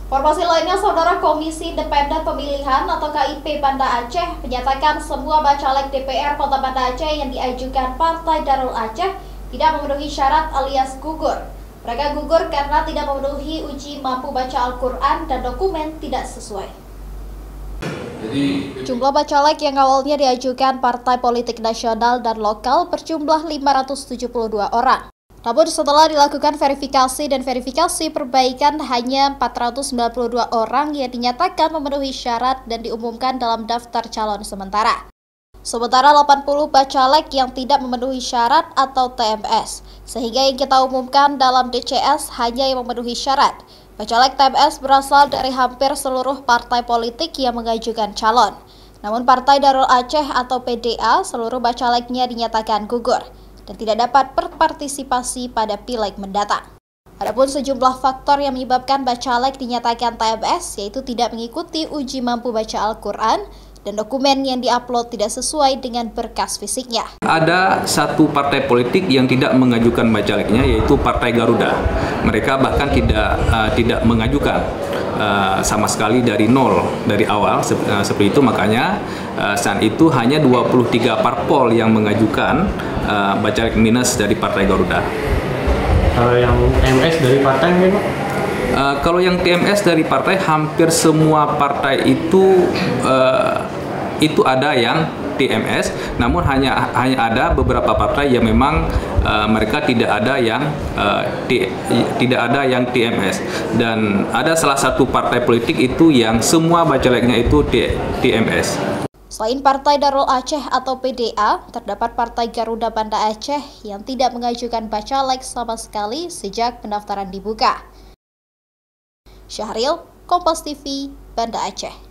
Informasi lainnya, Saudara, Komisi Independen Pemilihan atau KIP Banda Aceh menyatakan semua bacalek DPR Kota Banda Aceh yang diajukan Partai Darul Aceh tidak memenuhi syarat alias gugur. Mereka gugur karena tidak memenuhi uji mampu baca Al-Quran dan dokumen tidak sesuai. Jumlah bacalek yang awalnya diajukan partai politik nasional dan lokal berjumlah 572 orang. Namun setelah dilakukan verifikasi dan verifikasi perbaikan, hanya 492 orang yang dinyatakan memenuhi syarat dan diumumkan dalam daftar calon sementara. Sementara 80 bacalek yang tidak memenuhi syarat atau TMS, sehingga yang kita umumkan dalam DCS hanya yang memenuhi syarat. Bacalek TMS berasal dari hampir seluruh partai politik yang mengajukan calon. Namun Partai Darul Aceh atau PDA, seluruh bacaleknya dinyatakan gugur dan tidak dapat berpartisipasi pada pileg mendatang. Adapun sejumlah faktor yang menyebabkan bacalek dinyatakan TMS, yaitu tidak mengikuti uji mampu baca Al-Quran dan dokumen yang diupload tidak sesuai dengan berkas fisiknya. Ada satu partai politik yang tidak mengajukan bacaleknya, yaitu Partai Garuda. Mereka bahkan tidak mengajukan sama sekali dari nol dari awal seperti itu. Makanya saat itu hanya 23 parpol yang mengajukan bacalek minus dari Partai Garuda. Kalau yang TMS dari partai mungkin Pak? Kalau yang TMS dari partai, hampir semua partai itu ada yang TMS, namun hanya ada beberapa partai yang memang mereka tidak ada yang TMS, dan ada salah satu partai politik itu yang semua bacaleknya itu TMS. Selain Partai Darul Aceh atau PDA, terdapat Partai Garuda Banda Aceh yang tidak mengajukan bacalek sama sekali sejak pendaftaran dibuka. Syahril, Kompas TV, Banda Aceh.